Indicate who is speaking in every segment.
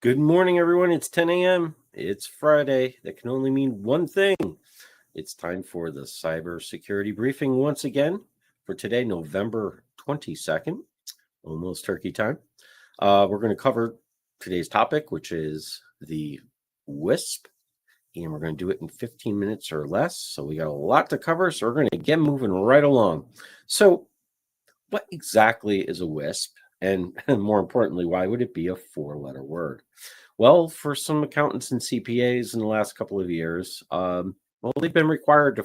Speaker 1: Good morning, everyone. It's 10 a.m. It's Friday. That can only mean one thing. It's time for the Cybersecurity Briefing once again for today, November 22nd, almost turkey time. We're going to cover today's topic, which is the WISP, and we're going to do it in 15 minutes or less. So we got a lot to cover, so we're going to get moving right along. So, what exactly is a WISP? And more importantly, why would it be a four-letter word? Well, for some accountants and CPAs in the last couple of years, they've been required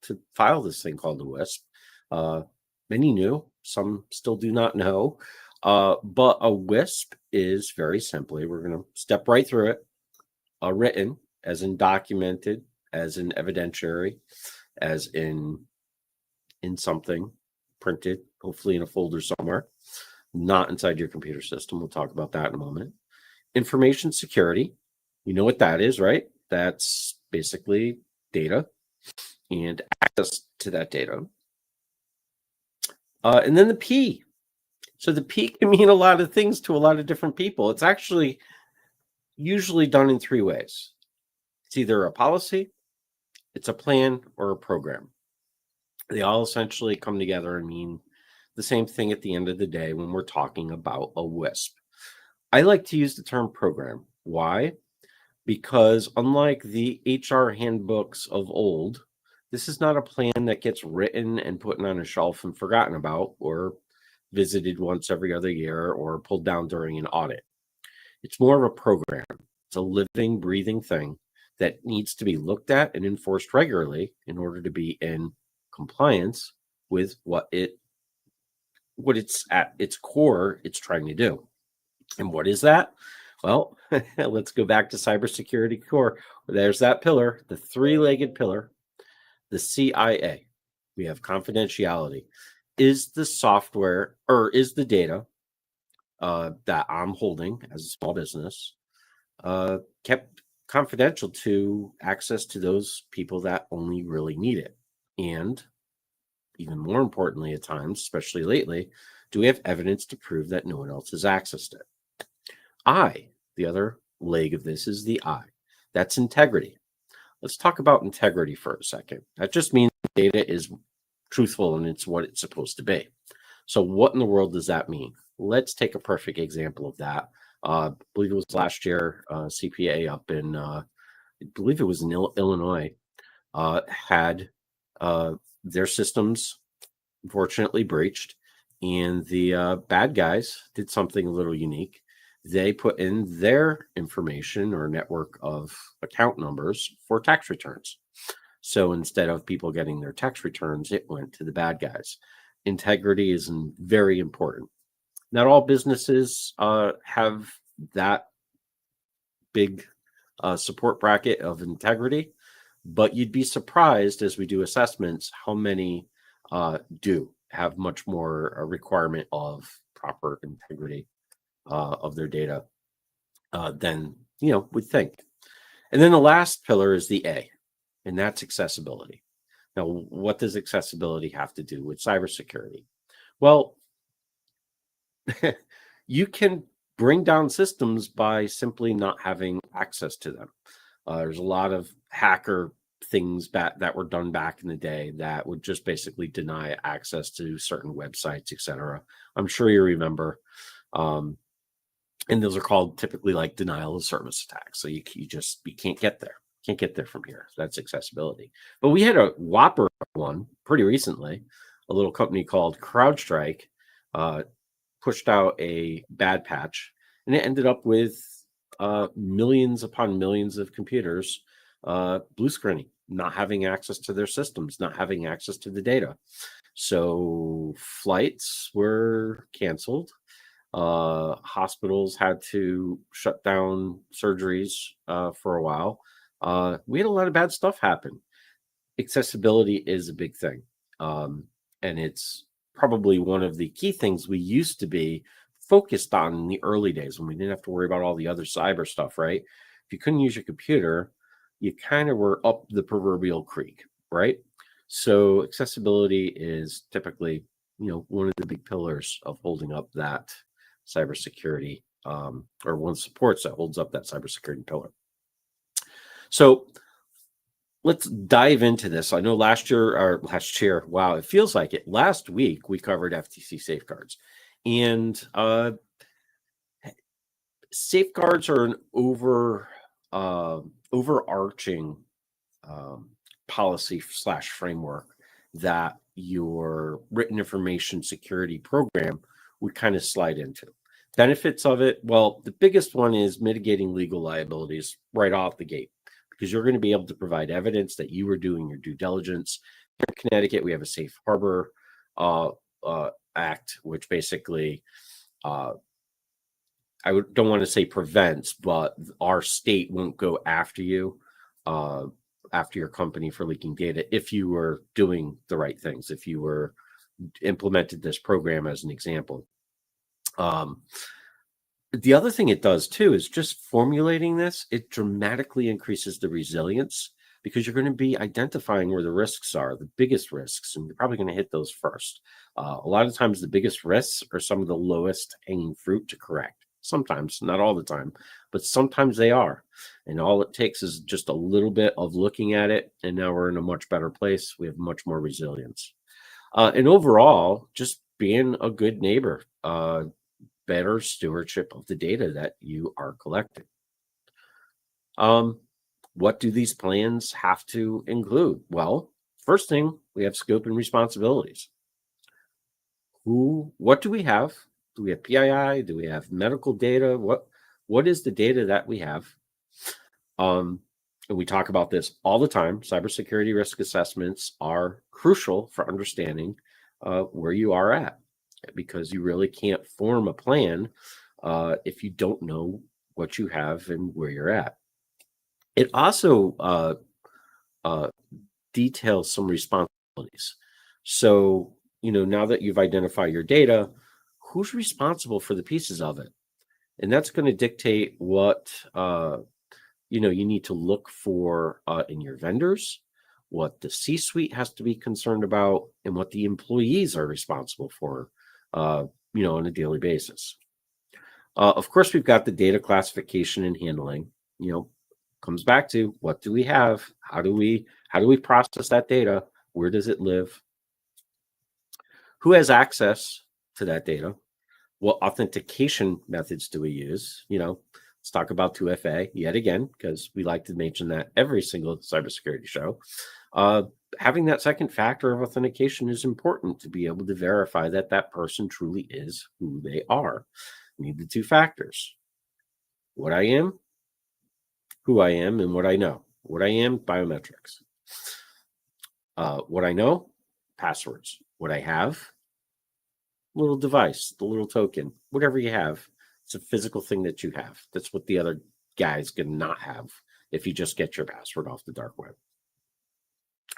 Speaker 1: to file this thing called the WISP. Many knew, some still do not know. But a WISP is very simply, we're going to step right through it. A written, as in documented, as in evidentiary, as in something printed, hopefully in a folder somewhere, not inside your computer system. We'll talk about that in a moment. Information security, you know what that is, right? That's basically data and access to that data. And then the P. So the P can mean a lot of things to a lot of different people. It's actually usually done in three ways. It's either a policy, it's a plan, or a program. They all essentially come together and mean the same thing at the end of the day when we're talking about a WISP. I like to use the term program. Why? Because unlike the HR handbooks of old, this is not a plan that gets written and put on a shelf and forgotten about or visited once every other year or pulled down during an audit. It's more of a program. It's a living, breathing thing that needs to be looked at and enforced regularly in order to be in compliance with what it's at its core it's trying to do. And what is that? Well, let's go back to cybersecurity core. There's that pillar, the three-legged pillar, the CIA. We have confidentiality. Is the software or is the data that I'm holding as a small business kept confidential to access to those people that only really need it? And even more importantly, at times, especially lately, do we have evidence to prove that no one else has accessed it? The other leg of this is the I. That's integrity. Let's talk about integrity for a second. That just means data is truthful and it's what it's supposed to be. So what in the world does that mean? Let's take a perfect example of that. I believe it was last year, CPA up in, I believe it was in Illinois, had their systems unfortunately breached, and the bad guys did something a little unique. They put in their information or network of account numbers for tax returns. So instead of people getting their tax returns, it went to the bad guys. Integrity is very important. Not all businesses have that big support bracket of integrity, but you'd be surprised as we do assessments how many do have much more a requirement of proper integrity of their data than we think. And then the last pillar is the A, and that's accessibility. Now, what does accessibility have to do with cybersecurity? Well, you can bring down systems by simply not having access to them. There's a lot of hacker things that were done back in the day that would just basically deny access to certain websites, etc. I'm sure you remember. And those are called typically like denial of service attacks. So you can't get there. Can't get there from here. That's accessibility. But we had a whopper one pretty recently. A little company called CrowdStrike pushed out a bad patch, and it ended up with millions upon millions of computers blue screening, not having access to their systems, not having access to the data. So flights were canceled. Hospitals had to shut down surgeries for a while. We had a lot of bad stuff happen. Accessibility is a big thing. And it's probably one of the key things we used to be focused on in the early days when we didn't have to worry about all the other cyber stuff, right? If you couldn't use your computer, you kind of were up the proverbial creek, right? So accessibility is typically, one of the big pillars of holding up that cybersecurity or one of the supports that holds up that cybersecurity pillar. So let's dive into this. I know last year, wow, it feels like it. Last week, we covered FTC safeguards. And safeguards are an overarching policy / framework that your written information security program would kind of slide into. Benefits of it, well, the biggest one is mitigating legal liabilities right off the gate, because you're going to be able to provide evidence that you were doing your due diligence. Here in Connecticut, we have a safe harbor act, which basically, don't want to say prevents, but our state won't go after you, after your company for leaking data if you were doing the right things, if you were implemented this program as an example. The other thing it does too is just formulating this, it dramatically increases the resilience, because you're going to be identifying where the risks are, the biggest risks, and you're probably going to hit those first. A lot of times the biggest risks are some of the lowest hanging fruit to correct. Sometimes, not all the time, but sometimes they are. And all it takes is just a little bit of looking at it, and now we're in a much better place. We have much more resilience. And overall, just being a good neighbor, better stewardship of the data that you are collecting. What do these plans have to include? Well, first thing, we have scope and responsibilities. What do we have? Do we have PII? Do we have medical data? What is the data that we have? And we talk about this all the time. Cybersecurity risk assessments are crucial for understanding where you are at, because you really can't form a plan if you don't know what you have and where you're at. It also details some responsibilities. So, now that you've identified your data, who's responsible for the pieces of it? And that's going to dictate what you need to look for in your vendors, what the C-suite has to be concerned about, and what the employees are responsible for, on a daily basis. Of course, we've got the data classification and handling. Comes back to, what do we have? How do we process that data? Where does it live? Who has access to that data? What authentication methods do we use? Let's talk about 2FA yet again, because we like to mention that every single cybersecurity show. Having that second factor of authentication is important to be able to verify that that person truly is who they are. We need the two factors: what I am, who I am, and what I know. What I am, biometrics. What I know, passwords. What I have, little device, the little token, whatever you have. It's a physical thing that you have. That's what the other guys can not have if you just get your password off the dark web.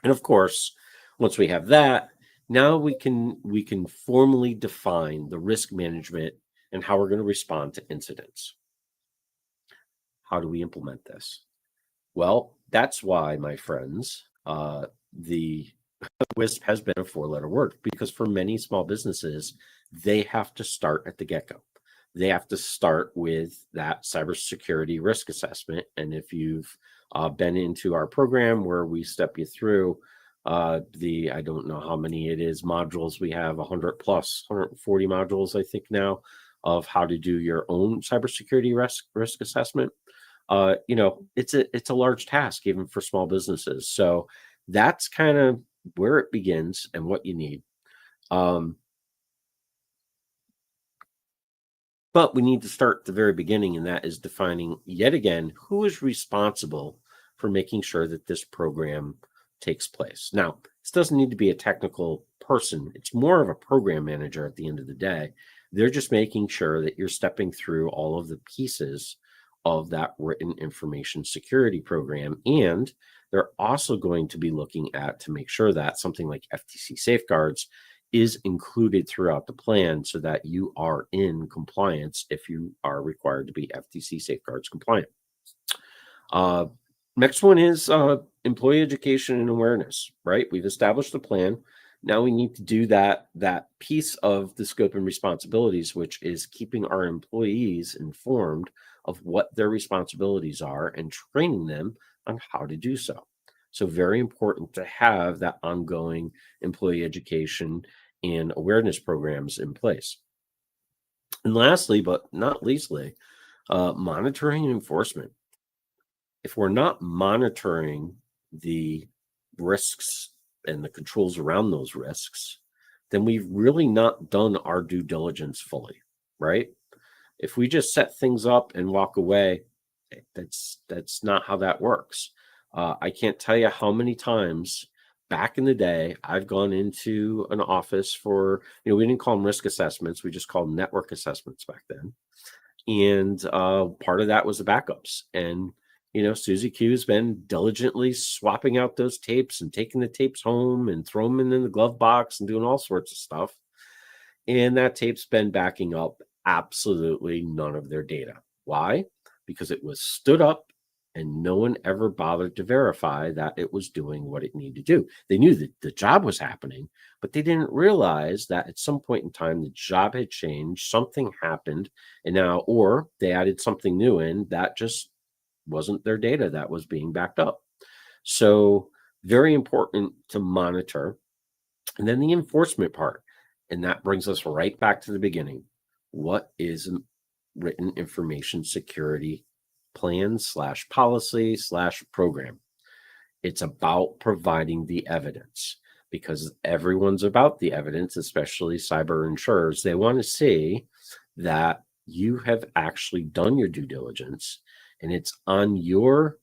Speaker 1: And of course, once we have that, now we can formally define the risk management and how we're going to respond to incidents. How do we implement this? Well, that's why, my friends, the WISP has been a 4-letter word, because for many small businesses, they have to start at the get-go. They have to start with that cybersecurity risk assessment. And if you've been into our program where we step you through I don't know how many it is, modules we have, 100 plus, 140 modules, I think now, of how to do your own cybersecurity risk assessment. It's a large task even for small businesses. So that's kind of where it begins and what you need. But we need to start at the very beginning, and that is defining, yet again, who is responsible for making sure that this program takes place. Now, this doesn't need to be a technical person. It's more of a program manager at the end of the day. They're just making sure that you're stepping through all of the pieces of that written information security program. And they're also going to be looking at to make sure that something like FTC safeguards is included throughout the plan so that you are in compliance if you are required to be FTC safeguards compliant. Next one is employee education and awareness, right? We've established the plan. Now we need to do that piece of the scope and responsibilities, which is keeping our employees informed of what their responsibilities are and training them on how to do so. So very important to have that ongoing employee education and awareness programs in place. And lastly, but not leastly, monitoring and enforcement. If we're not monitoring the risks and the controls around those risks, then we've really not done our due diligence fully, right? If we just set things up and walk away, that's not how that works. I can't tell you how many times back in the day I've gone into an office for, we didn't call them risk assessments, we just called them network assessments back then. And part of that was the backups. And Susie Q's been diligently swapping out those tapes and taking the tapes home and throwing them in the glove box and doing all sorts of stuff. And that tape's been backing up absolutely none of their data. Why? Because it was stood up and no one ever bothered to verify that it was doing what it needed to do. They knew that the job was happening, but they didn't realize that at some point in time, the job had changed, something happened, and now, or they added something new in that just wasn't their data that was being backed up. So very important to monitor. And then the enforcement part. And that brings us right back to the beginning. What is a written information security plan / policy / program? It's about providing the evidence, because everyone's about the evidence, especially cyber insurers. They want to see that you have actually done your due diligence, and it's on your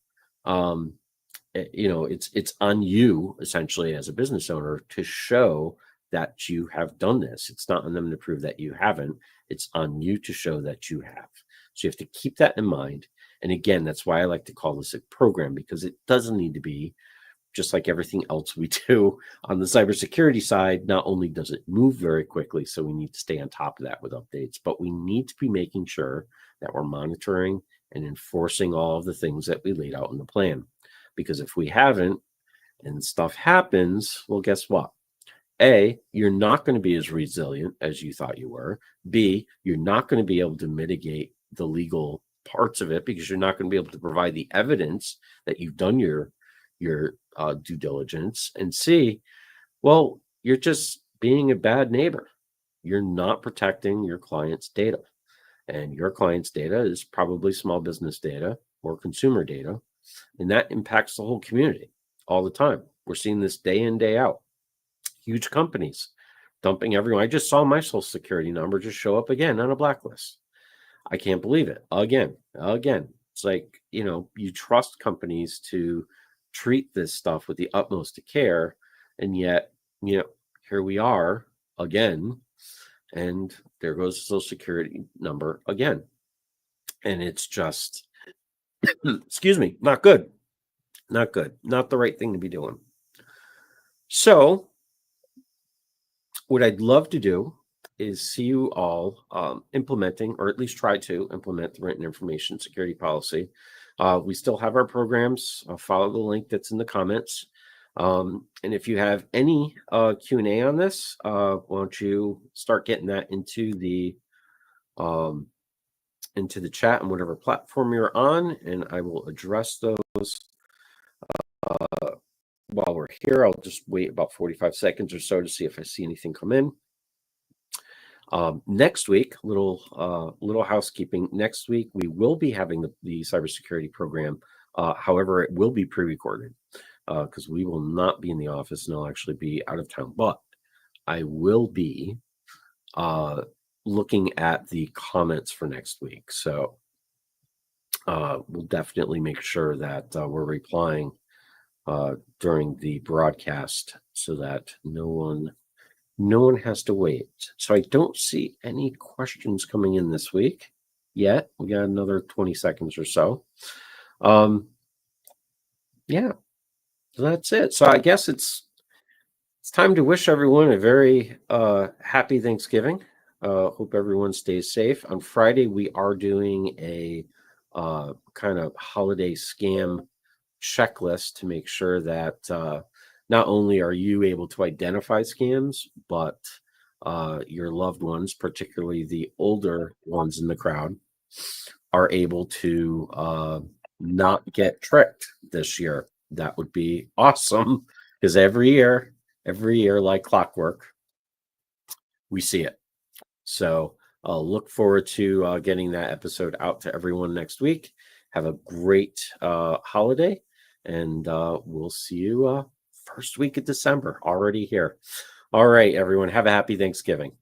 Speaker 1: it's on you essentially as a business owner to show that you have done this. It's not on them to prove that you haven't. It's on you to show that you have. So you have to keep that in mind. And again, that's why I like to call this a program, because it doesn't need to be just like everything else we do on the cybersecurity side. Not only does it move very quickly, so we need to stay on top of that with updates, but we need to be making sure that we're monitoring and enforcing all of the things that we laid out in the plan. Because if we haven't and stuff happens, well, guess what? A, you're not going to be as resilient as you thought you were. B, you're not going to be able to mitigate the legal parts of it, because you're not going to be able to provide the evidence that you've done your due diligence. And C, well, you're just being a bad neighbor. You're not protecting your client's data. And your client's data is probably small business data or consumer data. And that impacts the whole community all the time. We're seeing this day in, day out. Huge companies dumping everyone. I just saw my social security number just show up again on a blacklist. I can't believe it. Again. It's like, you trust companies to treat this stuff with the utmost of care. And yet, here we are again. And there goes the social security number again. And it's just, excuse me, not good. Not good. Not the right thing to be doing. So what I'd love to do is see you all implementing, or at least try to implement, the written information security policy. We still have our programs. Follow the link that's in the comments. And if you have any Q&A on this, why don't you start getting that into the chat on whatever platform you're on, and I will address those while we're here. I'll just wait about 45 seconds or so to see if I see anything come in. Next week, little housekeeping. Next week, we will be having the cybersecurity program. However, it will be pre-recorded because we will not be in the office, and I'll actually be out of town. But I will be looking at the comments for next week. So we'll definitely make sure that we're replying during the broadcast so that no one has to wait. So I don't see any questions coming in this week yet. We got another 20 seconds or so. Yeah, so that's it. So I guess it's time to wish everyone a very happy Thanksgiving. Hope everyone stays safe. On Friday, we are doing a kind of holiday scam checklist to make sure that not only are you able to identify scams, but your loved ones, particularly the older ones in the crowd, are able to not get tricked this year. That would be awesome because every year, like clockwork, we see it. So I'll look forward to getting that episode out to everyone next week. Have a great holiday, and we'll see you first week of December, already here. All right, everyone, have a happy Thanksgiving.